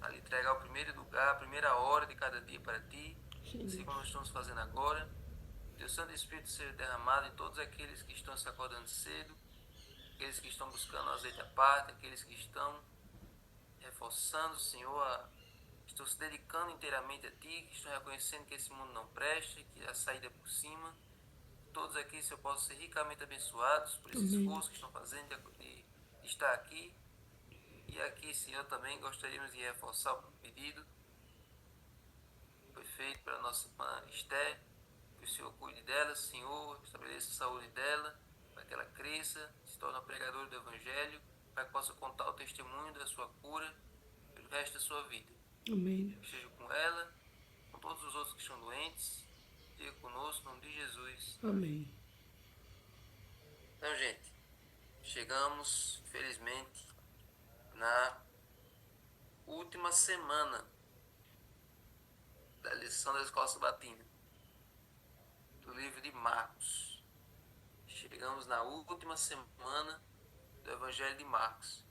a lhe entregar o primeiro lugar, a primeira hora de cada dia para ti, Sim, assim como Deus. nós estamos fazendo agora. Teu Santo Espírito seja derramado em todos aqueles que estão se acordando cedo, aqueles que estão buscando azeite à parte, aqueles que estão reforçando, Senhor, estão se dedicando inteiramente a Ti, que estão reconhecendo que esse mundo não presta, que a saída é por cima. Todos aqui, Senhor, possam ser ricamente abençoados por esse Amém, esforço que Deus. estão fazendo de estar aqui. E aqui, Senhor, também gostaríamos de reforçar o pedido que foi feito para a nossa irmã Esther, que o Senhor cuide dela, Senhor, estabeleça a saúde dela, para que ela cresça, se torne uma pregadora do Evangelho, para que possa contar o testemunho da sua cura pelo resto da sua vida. Amém, Deus. Esteja com ela, com todos os outros que estão doentes, esteja conosco, em nome de Jesus. Amém. Amém. Então, gente, chegamos, infelizmente, na última semana da lição da Escola Sabatina, do livro de Marcos. Chegamos na última semana do Evangelho de Marcos.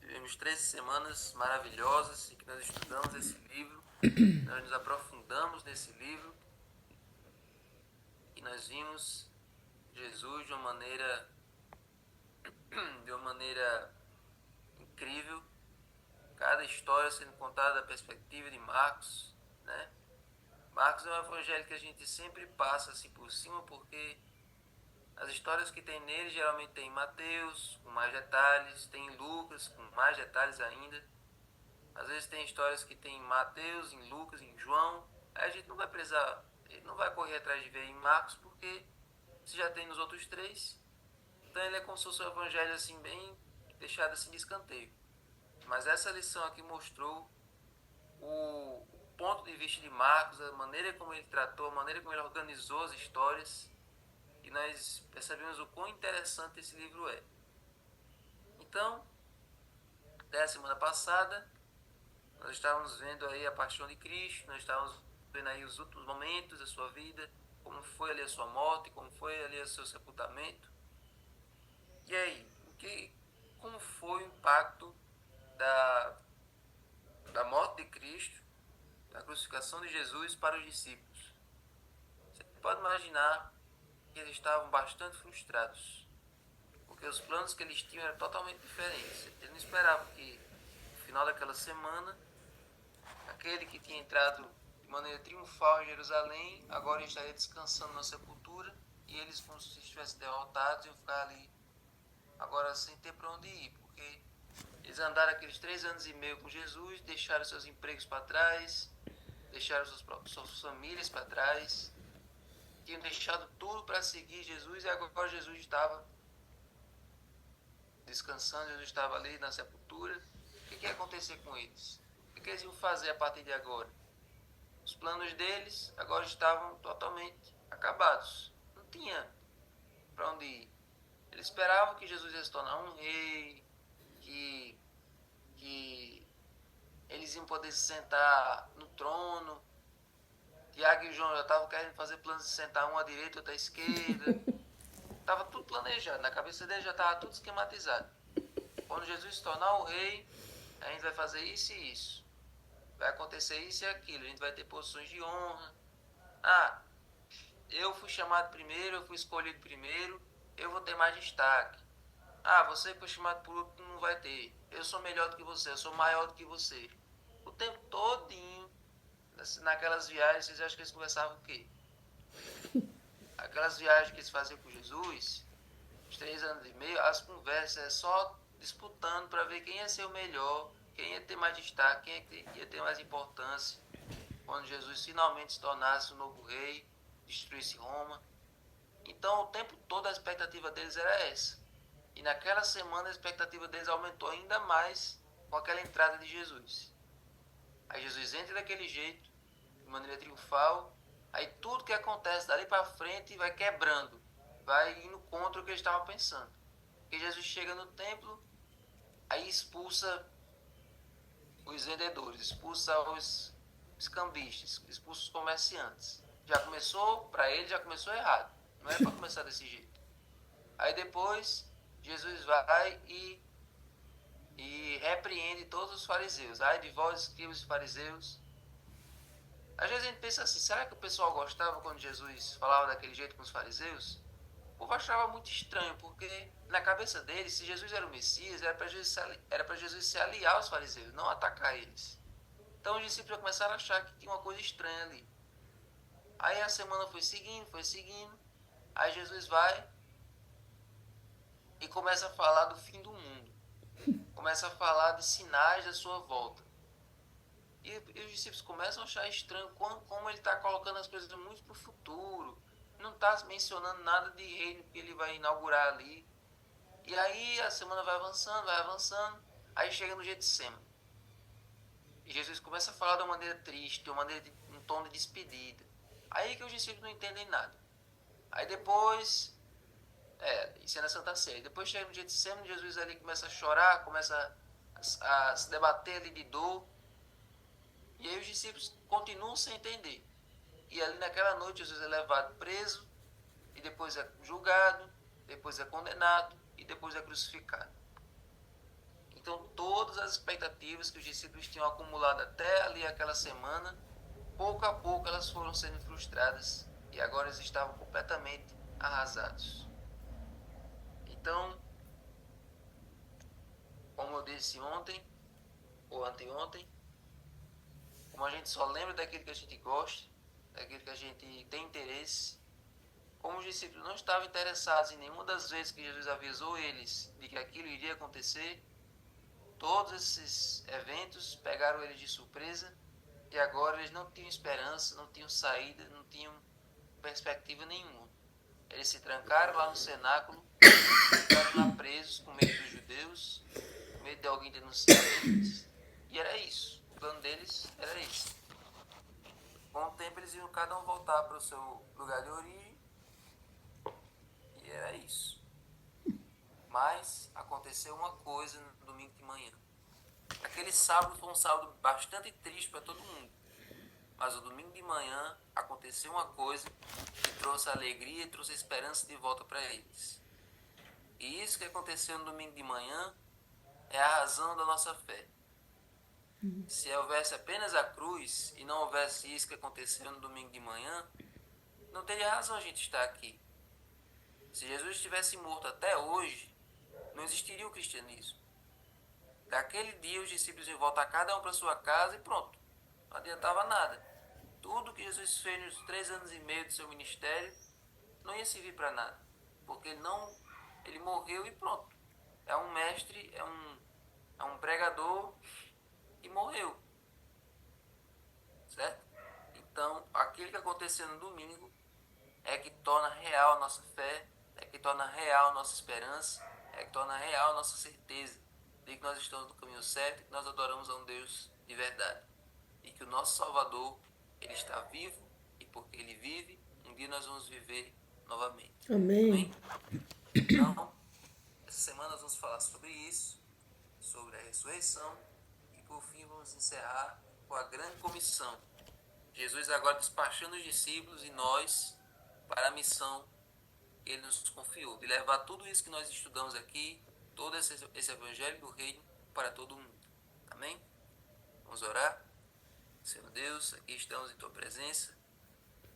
Tivemos 13 semanas maravilhosas em que nós estudamos esse livro, nós nos aprofundamos nesse livro e nós vimos Jesus de uma maneira incrível, cada história sendo contada da perspectiva de Marcos, né? Marcos é um evangelho que a gente sempre passa assim por cima, porque as histórias que tem nele geralmente tem Mateus, com mais detalhes, tem Lucas, com mais detalhes ainda. Às vezes tem histórias que tem em Mateus, em Lucas, em João. Aí a gente não vai precisar, ele não vai correr atrás de ver em Marcos, porque se já tem nos outros três. Então ele é como se fosse um evangelho assim bem deixado assim de escanteio. Mas essa lição aqui mostrou o ponto de vista de Marcos, a maneira como ele tratou, a maneira como ele organizou as histórias, e nós percebemos o quão interessante esse livro é. Então, até a semana passada, nós estávamos vendo aí a paixão de Cristo, nós estávamos vendo aí os últimos momentos da sua vida, como foi ali a sua morte, como foi ali o seu sepultamento. E aí, como foi o impacto da, da morte de Cristo, da crucificação de Jesus para os discípulos? Você pode imaginar que eles estavam bastante frustrados, porque os planos que eles tinham eram totalmente diferentes. Eles não esperavam que no final daquela semana, aquele que tinha entrado de maneira triunfal em Jerusalém, agora estaria descansando na sepultura, e eles, como se estivessem derrotados, iam ficar ali agora sem ter para onde ir, porque eles andaram aqueles 3 anos e meio com Jesus, deixaram seus empregos para trás, deixaram suas famílias para trás, tinham deixado tudo para seguir Jesus, e agora Jesus estava descansando, Jesus estava ali na sepultura. O que ia acontecer com eles? O que eles iam fazer a partir de agora? Os planos deles agora estavam totalmente acabados. Não tinha para onde ir. Eles esperavam que Jesus ia se tornar um rei, que eles iam poder se sentar no trono. Tiago e João já estavam querendo fazer planos de sentar um à direita e outro à esquerda. Estava tudo planejado, na cabeça deles já estava tudo esquematizado. Quando Jesus se tornar o rei, a gente vai fazer isso e isso. Vai acontecer isso e aquilo. A gente vai ter posições de honra. Ah, eu fui chamado primeiro, eu fui escolhido primeiro, eu vou ter mais destaque. Ah, você que foi chamado por último não vai ter. Eu sou melhor do que você, eu sou maior do que você. O tempo todinho, naquelas viagens, vocês acham que eles conversavam o quê? Aquelas viagens que eles faziam com Jesus, os 3 anos e meio, as conversas é só disputando para ver quem ia ser o melhor, quem ia ter mais destaque, quem ia ter mais importância. Quando Jesus finalmente se tornasse o novo rei, destruísse Roma. Então, o tempo todo a expectativa deles era essa. E naquela semana a expectativa deles aumentou ainda mais com aquela entrada de Jesus. Aí Jesus entra daquele jeito, de maneira triunfal, aí tudo que acontece dali para frente vai quebrando, vai indo contra o que eles estavam pensando. Porque Jesus chega no templo, aí expulsa os vendedores, expulsa os cambistas, expulsa os comerciantes. Já começou, para ele já começou errado. Não era para começar desse jeito. Aí depois Jesus vai e e repreende todos os fariseus. Ai de vós, escribas e fariseus. Às vezes a gente pensa assim, será que o pessoal gostava quando Jesus falava daquele jeito com os fariseus? O povo achava muito estranho, porque na cabeça deles, se Jesus era o Messias, era para Jesus se aliar aos fariseus, não atacar eles. Então os discípulos começaram a achar que tinha uma coisa estranha ali. Aí a semana foi seguindo. Aí Jesus vai e começa a falar do fim do mundo. Começa a falar de sinais da sua volta. E os discípulos começam a achar estranho como ele está colocando as coisas muito para o futuro. Não está mencionando nada de reino que ele vai inaugurar ali. E aí a semana vai avançando, vai avançando. Aí chega no Getsemane. E Jesus começa a falar de uma maneira triste, de uma maneira um tom de despedida. Aí que os discípulos não entendem nada. Aí depois, isso é na Santa Ceia. Depois chega no Getsemane, Jesus ali começa a chorar, começa a se debater ali de dor. E aí os discípulos continuam sem entender. E ali naquela noite Jesus é levado preso, e depois é julgado, depois é condenado e depois é crucificado. Então todas as expectativas que os discípulos tinham acumulado até ali aquela semana, pouco a pouco elas foram sendo frustradas e agora eles estavam completamente arrasados. Então, como eu disse ontem, ou anteontem, como a gente só lembra daquilo que a gente gosta, daquilo que a gente tem interesse, como os discípulos não estavam interessados em nenhuma das vezes que Jesus avisou eles de que aquilo iria acontecer, todos esses eventos pegaram eles de surpresa e agora eles não tinham esperança, não tinham saída, não tinham perspectiva nenhuma. Eles se trancaram lá no cenáculo, ficaram lá presos com medo dos judeus, com medo de alguém denunciar eles, e era isso. O plano deles era esse. Com o tempo eles iam cada um voltar para o seu lugar de origem, e era isso. Mas aconteceu uma coisa no domingo de manhã. Aquele sábado foi um sábado bastante triste para todo mundo. Mas o domingo de manhã aconteceu uma coisa que trouxe alegria e trouxe esperança de volta para eles. E isso que aconteceu no domingo de manhã é a razão da nossa fé. Se houvesse apenas a cruz e não houvesse isso que aconteceu no domingo de manhã, não teria razão a gente estar aqui. Se Jesus estivesse morto até hoje, não existiria o cristianismo. Daquele dia os discípulos iam voltar cada um para sua casa e pronto. Não adiantava nada. Tudo que Jesus fez nos 3 anos e meio do seu ministério não ia servir para nada. Porque ele morreu e pronto. É um mestre, é um pregador e morreu. Certo? Então, aquilo que aconteceu no domingo é que torna real a nossa fé, é que torna real a nossa esperança, é que torna real a nossa certeza de que nós estamos no caminho certo, que nós adoramos a um Deus de verdade. E que o nosso Salvador, ele está vivo, e porque ele vive, um dia nós vamos viver novamente. Amém. Amém? Então, essa semana nós vamos falar sobre isso, sobre a ressurreição, e por fim vamos encerrar com a grande comissão. Jesus agora despachando os discípulos e nós para a missão que ele nos confiou, de levar tudo isso que nós estudamos aqui, todo esse evangelho do reino para todo mundo. Amém? Vamos orar? Senhor Deus, aqui estamos em tua presença,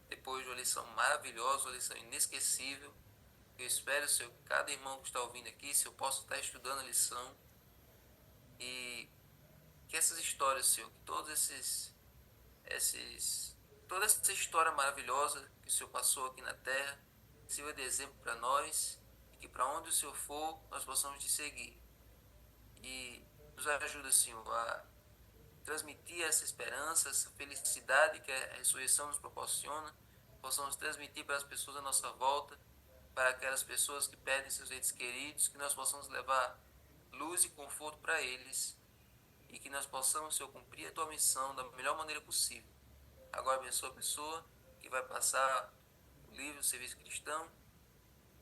depois de uma lição maravilhosa, uma lição inesquecível. Eu espero, Senhor, que cada irmão que está ouvindo aqui, se eu possa estar estudando a lição e que essas histórias, Senhor, que toda essa história maravilhosa que o Senhor passou aqui na terra, sirva de exemplo para nós e que para onde o Senhor for, nós possamos te seguir. E nos ajuda, Senhor, a transmitir essa esperança, essa felicidade que a ressurreição nos proporciona, possamos transmitir para as pessoas à nossa volta, para aquelas pessoas que perdem seus entes queridos, que nós possamos levar luz e conforto para eles e que nós possamos, Senhor, cumprir a tua missão da melhor maneira possível. Agora abençoa a pessoa que vai passar o livro, o serviço cristão.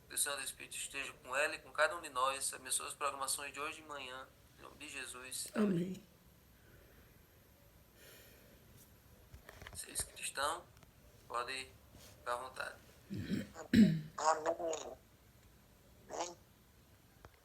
Que o Senhor do Espírito esteja com ela e com cada um de nós. Abençoa as programações de hoje de manhã. Em nome de Jesus. Amém. Amém. Serviço cristão, pode ficar à vontade. Amém. Amém.